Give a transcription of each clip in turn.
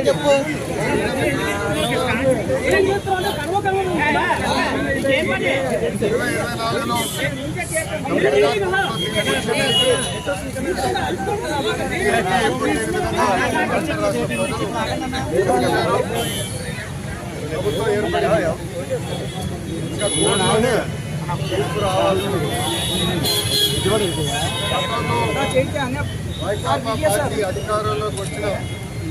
చెప్పు. ప్రభుత్వం ఏర్పడి ఇంకా కోర్టులోనే తీర్పు రావాల్సిన వైకాపా పార్టీ అధికారంలోకి వచ్చిన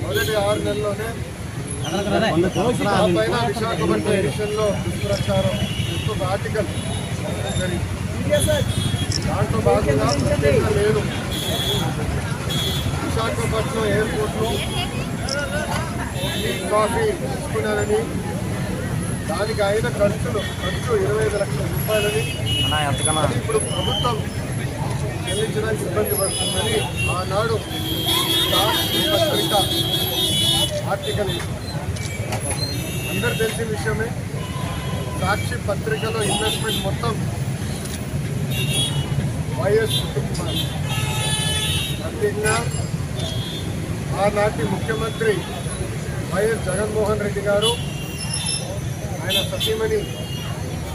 మొదటి 6 నెలల్లోనే ఆ పైన విశాఖపట్నం ఎడిషన్లో దుష్ప్రచారం ఒక ఆర్టికల్ జరిగింది. దాంట్లో భాగంగా ప్రత్యేకంగా నేను విశాఖపట్నం ఎయిర్పోర్ట్లో టీ కాఫీ తీసుకున్నానని దానికి అయిన ఖర్చు 25 లక్షల రూపాయలని ఇప్పుడు ప్రభుత్వం చెల్లించడానికి ఇబ్బంది పడుతుందని ఆనాడు పత్రిక ఆర్టికల్ అందరు తెలిసిన విషయమే. సాక్షి పత్రికలో ఇన్వెస్ట్మెంట్ మొత్తం వైఎస్ కుటుంబం, ప్రత్యేకంగా ఆనాటి ముఖ్యమంత్రి వైఎస్ జగన్మోహన్ రెడ్డి గారు, ఆయన సతీమణి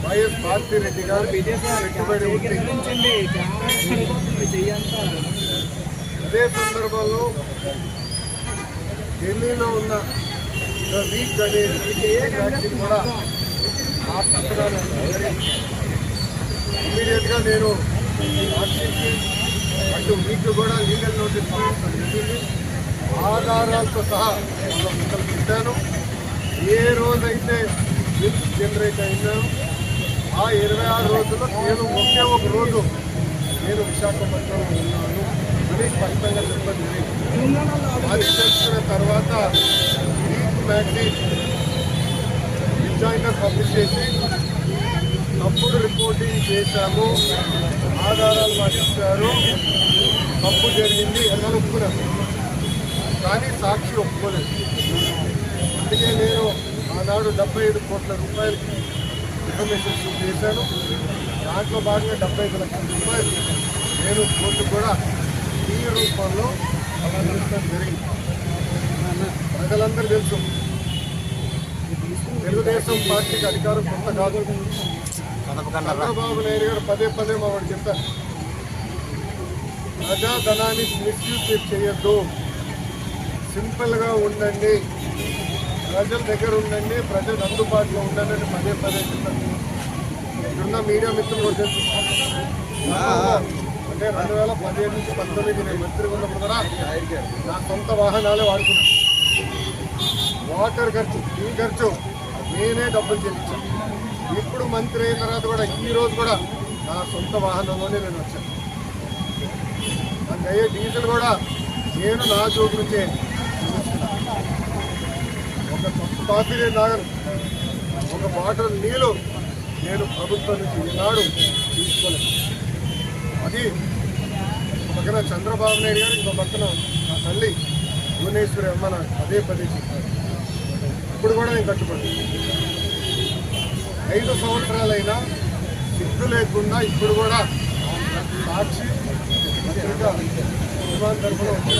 వైఎస్ భారతిరెడ్డి గారు పెట్టుబడి ఉంది. అదే సందర్భంలో ఢిల్లీలో ఉన్న వీక్ అనే వ్యాక్సిన్ కూడా ఆ పత్రాలు ఇమీడియట్గా నేను సాక్షికి అటు వీక్ కూడా లీగల్ నోటీస్ జరిగింది. ఆధారాలతో సహా పెట్టాను. ఏ రోజైతే బిల్స్ జనరేట్ అయినాను ఆ 26 రోజుల్లో నేను ఒకే ఒక రోజు నేను విశాఖపట్నంలో ఉన్నాను అని స్పష్టంగా చెప్పండి. అది తెలుసుకున్న తర్వాత వీక్ మ్యాగజైన్ డిజైనర్ పబ్లిష్ చేసి తప్పుడు రిపోర్టింగ్ చేశాము, ఆధారాలు మాకు ఇచ్చారు, తప్పు జరిగింది అని ఒప్పుకున్నాను. కానీ సాక్షి ఒప్పుకోలేదు. అందుకే నేను ఆనాడు 75 కోట్ల రూపాయలకి ఇన్ఫర్మేషన్ షూట్ చేశాను. దాంట్లో భాగంగా 75 లక్షల రూపాయలు నేను కోర్టు కూడా ఈ రూపంలో అందించడం జరిగింది. ప్రజలందరూ తెలుసు, తెలుగుదేశం పార్టీకి అధికారం కొత్త కాదు. చంద్రబాబు నాయుడు గారు పదే మావాడు చెప్తారు, ప్రజాధనాన్ని మిస్యూజ్ చేయొద్దు, సింపుల్గా ఉండండి, ప్రజల దగ్గర ఉండండి, ప్రజలకు అందుబాటులో ఉండండి అని పదే చెప్తారు. ఇక్కడున్న మీడియా మిత్రులు కూడా తెలుసు. అంటే 2015 నుంచి 19 నేను మంత్రిగా ఉన్నప్పుడు కూడా నా సొంత వాహనాలే వాడుకున్నాను. వాటర్ ఖర్చు, టీ ఖర్చు నేనే డబ్బులు చెల్లించాను. ఇప్పుడు మంత్రి అయిన తర్వాత కూడా ఈరోజు కూడా నా సొంత వాహనంలోనే నేను వచ్చాను. నాకు అయ్యే డీజిల్ కూడా నేను నా చోటు నుంచే ఒక కాఫీ నేను తాగను, ఒక బాటిల్ నీళ్ళు నేను ప్రభుత్వం నుంచి ఈనాడు తీసుకోలేదు. అది ఒక పక్కన చంద్రబాబు నాయుడు గారు, ఇంకో పక్కన నా తల్లి భువనేశ్వరి అమ్మ నాకు పదే చెప్పారు. ఇప్పుడు కూడా నేను కట్టుబడి 5 సంవత్సరాలైనా సిగ్గు లేకుండా ఇప్పుడు కూడా సాక్షి పత్రిక నిర్మాణ తరఫున వచ్చిన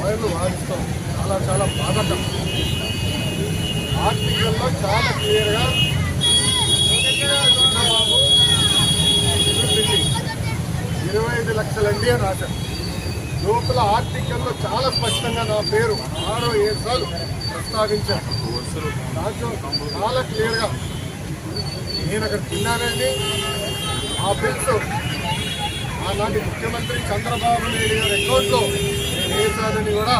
ఆయనలు వాదిస్తాం. చాలా బాధకం. ఆర్టికల్లో చాలా క్లియర్గా చంద్రబాబు 25 లక్షలండి అని రాశారు. లోపల ఆర్టికల్లో చాలా స్పష్టంగా నా పేరు 6-7 సార్లు ప్రస్తావించారు. దాంట్లో చాలా క్లియర్గా నేను అక్కడ తిన్నానండి. ఆ బిల్స్ ఆనాటి ముఖ్యమంత్రి చంద్రబాబు నాయుడు గారి అకౌంట్లో నేను వేశానని కూడా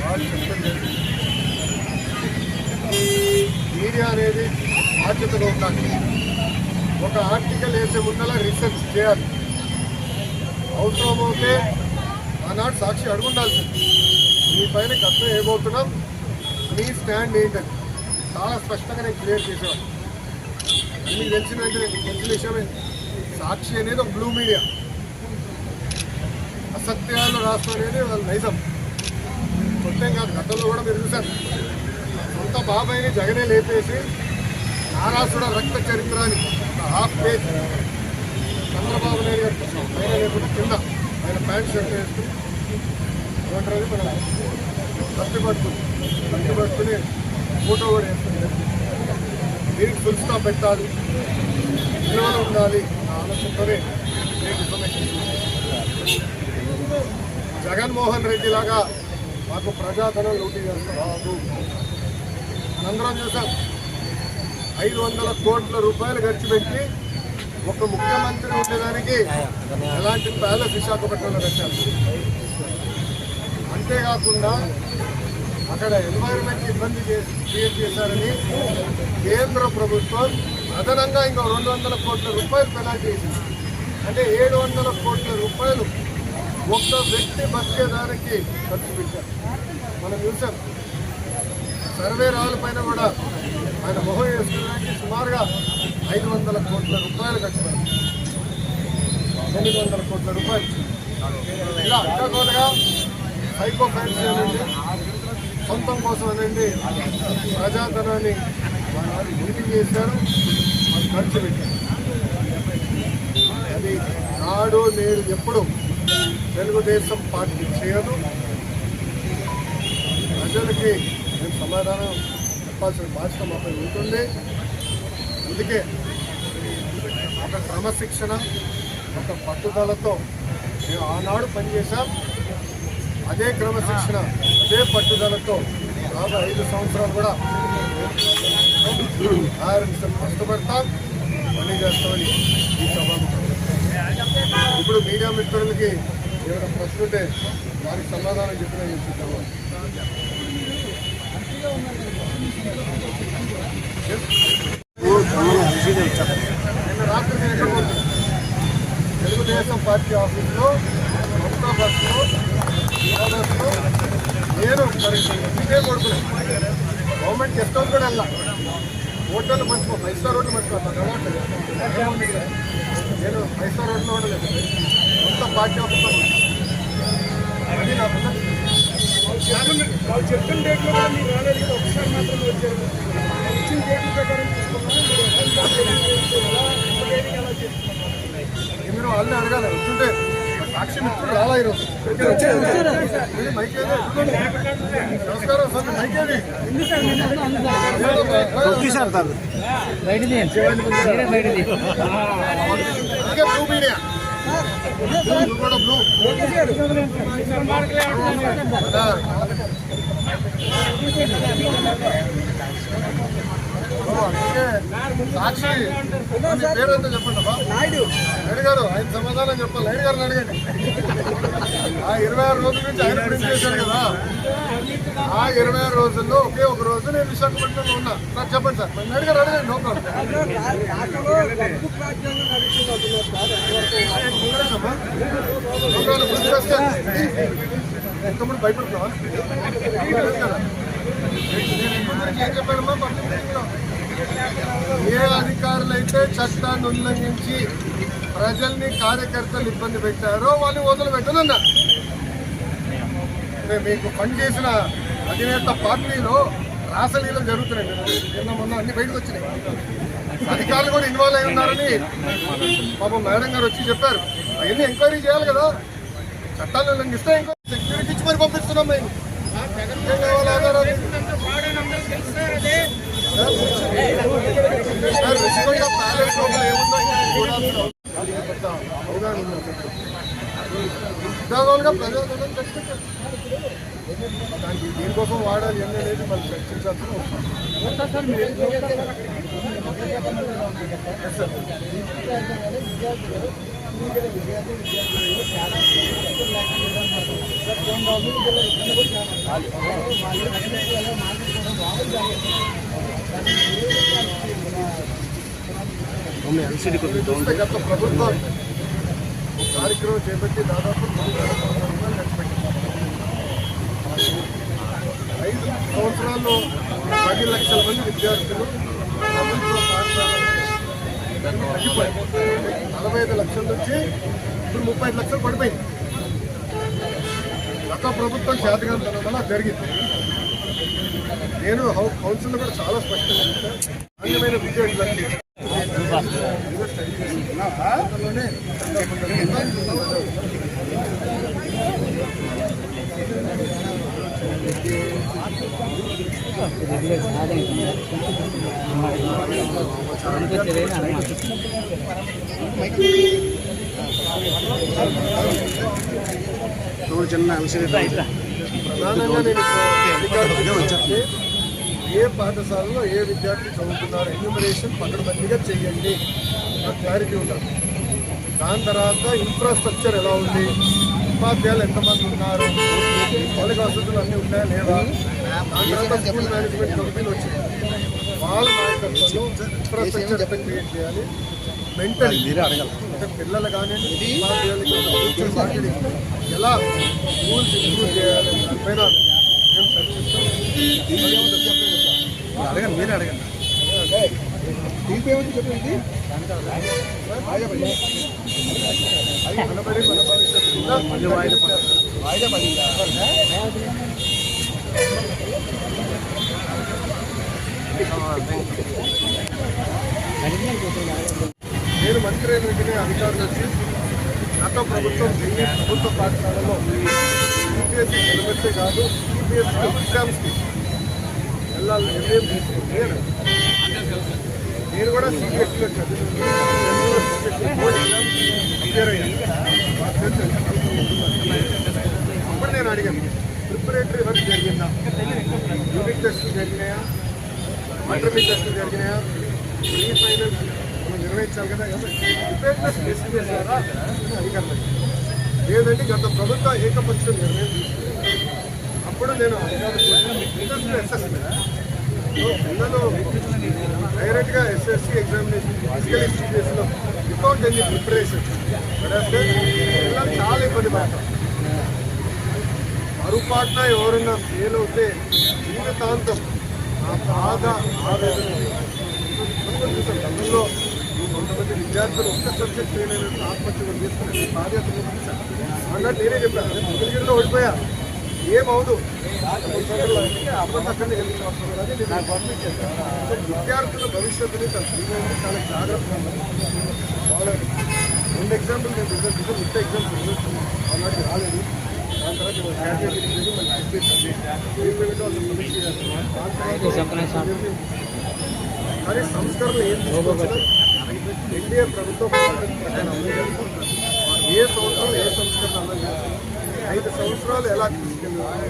వాళ్ళు చెప్పడం జరిగింది. మీడియా అనేది బాధ్యతగా ఉండాలి. ఒక ఆర్టికల్ వేసే ముందలా రీసెర్చ్ చేయాలి. అవసరమవుతే ఆనాడు సాక్షి అడుగుండాల్సింది, మీ పైన కష్టం ఏమవుతున్నాం, మీ స్టాండ్ ఏంటని చాలా స్పష్టంగా నేను క్లియర్ చేసేవాడు. మీకు తెలిసిన విషయమే, సాక్షి అనేది ఒక బ్లూ మీడియా, అసత్యాలు రాష్ట్రం అనేది వాళ్ళ నైజం. కొత్తేం కాదు, గతంలో కూడా మీరు చూశారు. సొంత బాబాయిని జగనే లేపేసి నారాసుడ రక్త చరిత్రాన్ని హాఫ్ పేజ్ చంద్రబాబు నాయుడు గారు పైన లేకుండా కింద ఆయన ప్యాంట్ షర్ట్ వేసుకుని ఏమంటారు మన కట్టుబడుకుని ఫోటో కూడా వేస్తుంది. దీనికి ఫుల్ స్టాప్ పెట్టాలి, నిల్వలు ఉండాలి ఆ ఆలోచనతోనే ఇన్ఫర్మేషన్. జగన్మోహన్ రెడ్డి లాగా మాకు ప్రజాధనం లూటీ చేస్తారు. అందరం చూసాం, 500 కోట్ల రూపాయలు ఖర్చు పెట్టి ఒక ముఖ్యమంత్రి ఉండేదానికి ఎలాంటి ప్యాలెస్ విశాఖపట్నంలో కట్టారు. అంతేకాకుండా అక్కడ ఎన్వైరన్మెంట్ ఇబ్బంది క్రియేట్ చేశారని కేంద్ర ప్రభుత్వం అదనంగా ఇంకో 200 కోట్ల రూపాయలు పెనాల్టీ వేసింది. అంటే 700 కోట్ల రూపాయలు ఒక్క వ్యక్తి బతికేదానికి ఖర్చు పెట్టారు. మనం చూసాం, సర్వే రాళ్ళ పైన కూడా ఆయన మొహం వేసుకోవడానికి సుమారుగా 500 కోట్ల రూపాయలు ఖర్చు పెట్టారు. 900 కోట్ల రూపాయలు ఇలా అడ్డగోలుగా సైకో ఫ్యాన్సీ అనండి, సొంతం కోసం అనండి, ప్రజాధనాన్ని ఇంటికి చేశారు, ఖర్చు పెట్టారు. అది నాడు నేడు ఎప్పుడు తెలుగుదేశం పార్టీ చేయదు. ప్రజలకి మేము సమాధానం చెప్పాల్సిన బాధ్యత మాపై ఉంటుంది. అందుకే ఒక క్రమశిక్షణ, ఒక పట్టుదలతో మేము ఆనాడు పనిచేశాం. అదే క్రమశిక్షణ, అదే పట్టుదలతో రాబోయే 5 సంవత్సరాలు కూడా కష్టపడతాం, పని చేస్తామని ఈ సభ. ఇప్పుడు మీడియా మిత్రులకి ఏమైనా ప్రశ్న ఉంటే వారికి సమాధానం చెప్పినా చెప్తాము. నిన్న రాత్రి నేను ఎక్కడ పోతున్నాను, తెలుగుదేశం పార్టీ ఆఫీస్లో కొత్త బస్సులో నేను ఇదే కొడుకున్నాను. గవర్నమెంట్ గెస్ట్ హౌస్ కూడా వెళ్ళా, హోటల్ మర్చిపో, 5 స్టార్ హోటల్ మర్చిపోతాను. నేను 5 స్టార్ హోటల్లో ఉండలేదు, మొత్తం పార్టీ ఆఫీస్లో అది నా వాళ్ళు చెప్పిన డేట్లో కూడా మీరు రాలేదు, ఒకసారి మాత్రం వచ్చారు. ఇచ్చిన డేట్ల ప్రకారం మీరు వాళ్ళని అడగాలి. వచ్చుంటే సాక్షి మిత్రుడు రాలా ఈరోజు. నమస్కారం సార్, మైకేది బ్లూ మీడియా కూడా బ్లూ సాక్షి పేరు అంతా చెప్పండి అబ్బా. నాయుడు గారు ఆయన సమాధానం చెప్పాలి. నాయుడు గారిని అడగండి. ఆ 26 రోజుల నుంచి ఆయన ప్రింట్ చేశారు కదా, ఆ 26 రోజుల్లో ఒకే ఒక రోజు నేను విశాఖపట్నంలో ఉన్నా. సార్ చెప్పండి సార్, నాయుడు గారు అడగండి. No problem. ఎంతమంది భయపడుతున్నావా? ఏం చెప్పాడమ్మా పబ్లిక్ మీటింగ్లో? ఏ అధికారులు అయితే చట్టాన్ని ఉల్లంఘించి ప్రజల్ని, కార్యకర్తలు ఇబ్బంది పెట్టారో వాళ్ళని వదిలిపెట్టనన్నా. మీకు ఫండ్ చేసిన అధినేత పార్టీలో రాసలీలు జరుగుతున్నాయి. నిన్న మొన్న అన్ని బయటకు వచ్చినాయి. అధికారులు కూడా ఇన్వాల్వ్ అయి ఉన్నారని పాపం మేడం గారు వచ్చి చెప్పారు. అవన్నీ ఎంక్వైరీ చేయాలి కదా. చట్టాలు ఉల్లంఘిస్తే ఇంకో సెక్యూరిటీ ఇచ్చి మరి పంపిస్తున్నాం మేము. ఉద్యోగాలుగా ప్రజాధనం చర్చించారు. దానికి దీనికోసం వాడాలి అని అనేది మనం చర్చించాల్సిన గత ప్రభుత్వం కార్యక్రమం చేపట్టి దాదాపు 5 సంవత్సరాల్లో 10 లక్షల మంది విద్యార్థులు ప్రభుత్వ పాఠశాలలు తగ్గిపోయాయి. 45 లక్షల నుంచి ఇప్పుడు 35 లక్షలు పడిపోయింది. గత ప్రభుత్వం చేతగానితనం వల్ల జరిగింది. నేను కౌన్సిల్లో కూడా చాలా స్పష్టంగా చెప్పాను, నాణ్యమైన విద్య ఇలాంటి చిన్న విషయం ప్రధానంగా నేను అధికారులు వచ్చే ఏ పాఠశాలలో ఏ విద్యార్థి చదువుతున్నారు ఎన్యూమరేషన్ పకడ్బందీగా చేయండి, నాకు క్లారిటీ ఉండాలి. దాని తర్వాత ఇన్ఫ్రాస్ట్రక్చర్ ఎలా ఉంది, ఉపాధ్యాయులు ఎంతమంది ఉన్నారు, మౌలిక వసతులు అన్నీ ఉన్నాయా లేదా, దాని తర్వాత స్కూల్ మేనేజ్మెంట్ కమిటీలు వచ్చింది. వాళ్ళ నాయకత్వంలో ఇన్ఫ్రాస్ట్రక్చర్ ఎట్లా క్రియేట్ చేయాలి, మెంటల్ అంటే పిల్లలు కానివ్వండి ఉపాధ్యాయులకి మాట్లాడి ఎలా రూల్స్ ఇంప్రూవ్ చేయాలి దానిపైన మేము చర్చిస్తాం. అడగండి, మీరే అడగండి. చెప్పండి. మనబడి మన భవిష్యత్తు వాయిదా పడిందా? నేను మంత్రి అయిన వెంటనే అధికారులు వచ్చి గత ప్రభుత్వం ఢిల్లీ ప్రభుత్వ పాఠశాలలో యూపీఎస్సీ సిలబస్సే కాదు యూపీఎస్సీ ఎగ్జామ్స్కి వెళ్ళాలని నిర్ణయం తీసుకుంటే నేను కూడా సిబిఎస్ఈలో చదివి బోర్డ్ ఎగ్జామ్స్ ప్రిపేర్ అయ్యాను. అప్పుడు నేను అడిగాను, ప్రిపరేటరీ వర్క్ జరిగిందా, యూనిట్ టెస్టులు జరిగినాయా, ఇంటర్మీడియట్ టెస్టులు జరిగినాయా, ప్రీ ఫైనల్ మనం నిర్వహించాలి కదా, ప్రిపేర్నెస్ టెస్ట్ చేశారా అని అడిగాను. లేదంటే గత ప్రభుత్వ ఏకపక్ష నిర్ణయం తీసుకున్నాను. అప్పుడు నేను అసెస్మెంట్ పిల్లలు డైరెక్ట్గా ఎస్ఎస్సి ఎగ్జామినేషన్ ఫిజికల్ ఇన్స్టిట్యూషన్లో వితౌట్ ఎనీ ప్రిపరేషన్ పిల్లలు చాలా ఇబ్బంది పడతారు. మరుపాటున ఎవరైనా ఫెయిల్ అవుతే జీవితాంతం ఆ బాధ ఆవేదన గతంలో కొంతమంది విద్యార్థులు ఒక్క సబ్జెక్ట్ ఫెయిల్ అయినట్టు ఆత్మహత్య కూడా చేసుకునే బాధ్యత అన్నట్టు నేనే చెప్పాను. నేను ముగ్గురిలో ఓడిపోయా, ఏమవుదు అక్కడిని విద్యార్థుల భవిష్యత్తుని చాలా జాగ్రత్తగా వాళ్ళ రెండు ఎగ్జాంపుల్ నేను మిగతా ఎగ్జామ్స్ అలాంటి రాలేదు. దాని తర్వాత కానీ సంస్కరణలు ఏం తీసుకోవచ్చు ఎన్డీఏ ప్రభుత్వం ప్రకారం ఏ సంవత్సరం ఏ సంస్కరణ అమలు చేస్తారు, 5 సంవత్సరాలు ఎలా తీసుకెళ్ళాలి.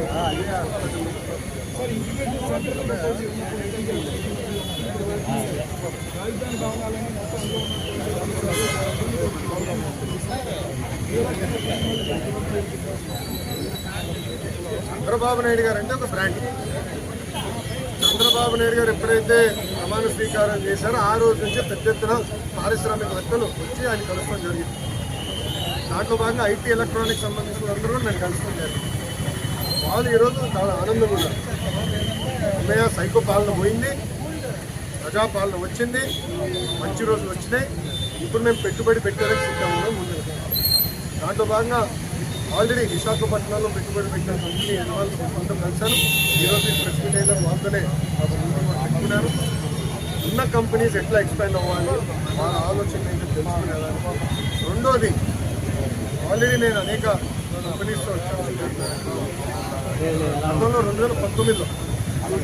చంద్రబాబు నాయుడు గారు అంటే ఒక బ్రాండ్. చంద్రబాబు నాయుడు గారు ఎప్పుడైతే ప్రమాణ స్వీకారం చేశారో ఆ రోజు నుంచి పెద్ద ఎత్తున పారిశ్రామికవేత్తలు వచ్చి ఆయన కలుసుకోవడం జరిగింది. దాంట్లో భాగంగా ఐటీ ఎలక్ట్రానిక్స్ సంబంధించిన అందరూ కూడా నేను కలుసుకోవడం జరిగింది. వాళ్ళు ఈరోజు చాలా ఆనందంగా ఉన్నారు. అన్నయ్య సైకో పాలన పోయింది, ప్రజాపాలన వచ్చింది, మంచి రోజులు వచ్చినాయి, ఇప్పుడు మేము పెట్టుబడి పెట్టడానికి సిద్ధంగా ముందు. దాంట్లో భాగంగా ఆల్రెడీ విశాఖపట్నంలో పెట్టుబడి పెట్టిన కంపెనీ యజమానులు కొంత కలిశాను. ఈరోజు ప్రెస్ మీట్ అయిన వాళ్ళతోనే పెట్టుకున్నాను. ఉన్న కంపెనీస్ ఎట్లా ఎక్స్పాండ్ అవ్వాలి, వాళ్ళ ఆలోచన ఏంటో తెలుసుకునేదాన్ని. రెండోది, ఆల్రెడీ నేను అనేక కంపెనీస్తో వచ్చాను. గతంలో 2019లో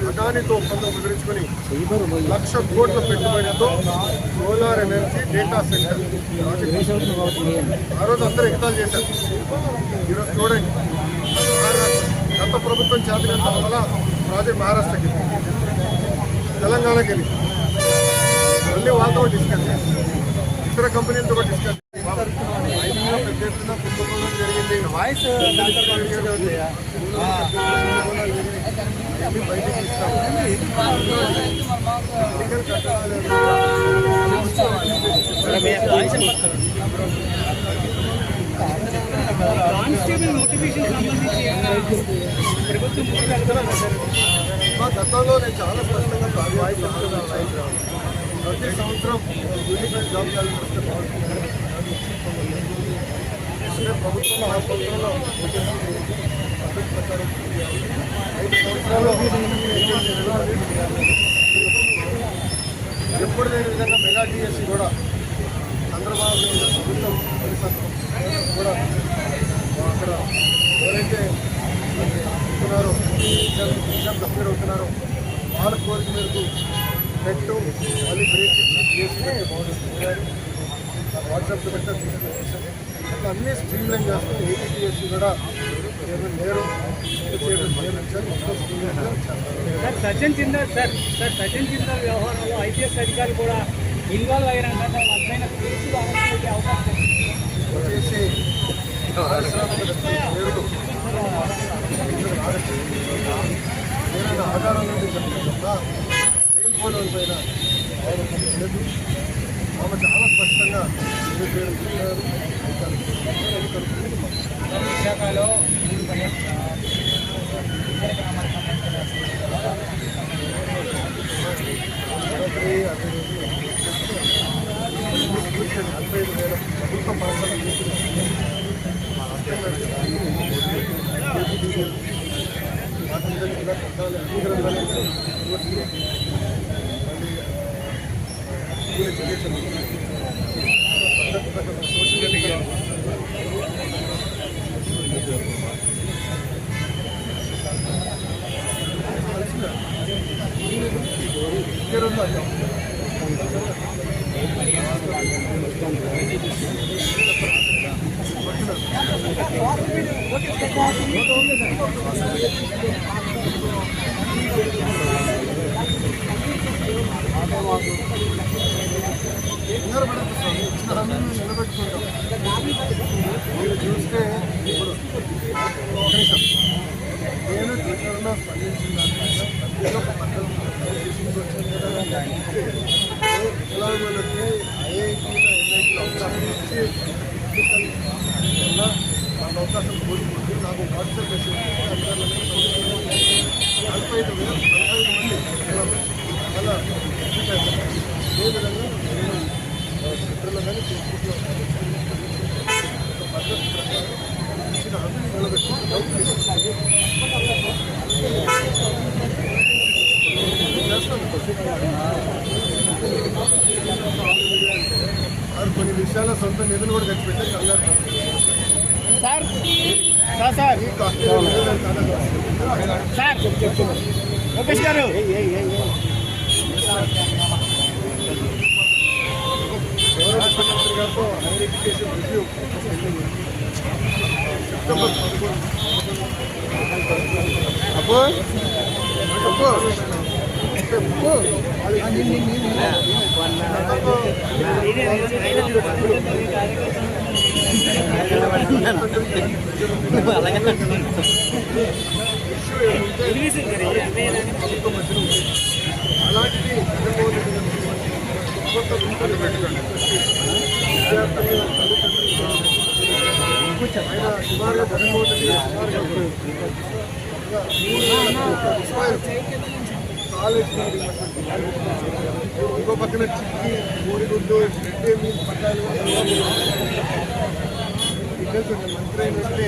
అదానితో ఒప్పందం కుదుర్చుకొని 1,00,000 కోట్ల పెట్టుబడితో సోలార్ ఎనర్జీ డేటా సెంటర్ ఆ రోజు అందరూ ఎగతాలు చేశారు. ఈరోజు చూడండి, గత ప్రభుత్వం చేతనంత వల్ల ప్రాజెక్ట్ మహారాష్ట్రకి, తెలంగాణకి వెళ్ళి మళ్ళీ వాళ్ళతో డిస్కస్ చేయాలి, ఇతర కంపెనీలతో కూడా డిస్కస్ పెద్ద ఎత్తున కుంభకోణం జరిగింది. బయటకు ఇస్తాము. మా గతంలో నేను చాలా స్పష్టంగా ప్రతి సంవత్సరం యూనిఫైడ్ జాబ్ క్యాలెండర్ ప్రభుత్వం ఆ సంవత్సరంలో ప్రకారం 5 సంవత్సరాల్లో ఎప్పుడు లేని విధంగా మెగా టీఎస్సీ కూడా చంద్రబాబు నాయుడు ప్రభుత్వం కూడా అక్కడ ఎవరైతే అవుతున్నారో ఎగ్జామ్ అప్లైడ్ అవుతున్నారో వాళ్ళ కోరిక మేరకు నెట్ మళ్ళీ బ్రేక్ వాట్సాప్లో పెట్టారు అట్లా అన్నీ స్ట్రీమ్ లైన్ చేస్తాం. ఏపీఎస్సీ కూడా లేరు సచిన్ జిందాల్ సచిన్ జిందాల్ వ్యవహారంలో ఐపీఎస్ అధికారులు కూడా ఇన్వాల్వ్ అయ్యారంటే వాళ్ళపైన కేసులు అమలు అవకాశం వచ్చేసి ఏదైనా ఆధారం నుండి చెప్తున్నా నేను ఫోన్ పైన లేదు. ఆమె చాలా స్పష్టంగా పేరు విశాఖలో ప్రభుత్వ పాఠశాల ఇచ్చిన హామీని నిలబెట్టుకుంటాం. మీరు చూస్తే ఇప్పుడు నేను ట్విట్టర్లో స్పందించిన దానివల్ల ఒక పద్ధతి తీసుకొచ్చాను కదా. ఎలా వాళ్ళకి ఐఐటీలో ఎన్ఐటీలో అవకాశం ఇచ్చి వల్ల వాళ్ళ అవకాశం కోరుకుంటూ నాకు వాట్సాప్ మెసేజ్ 45,000 మంది అలా ఏ విధంగా నేను ట్విట్టర్లో కానీ ఫేస్బుక్లో పద్ధతి ప్రకారం ఇచ్చిన హామీని నిలబెట్టుకుంటూ వారు కొన్ని విషయాల్లో సొంత నిధులు కూడా ఖర్చు పెట్టే కంగారు లోకేష్ గారు ముఖ్యమంత్రి గారితో హైయర్ ఎడ్యుకేషన్ రివ్యూ సెప్టెంబర్ 11 అలాంటిది ఆయన సుమారుగా జగన్మోహన్ రెడ్డి కాలేజ్ ఇంకో పక్కన చిక్కి మూడిగుడ్డు రెడ్డి మీల్ పట్టాలు మంత్రి అయినట్లే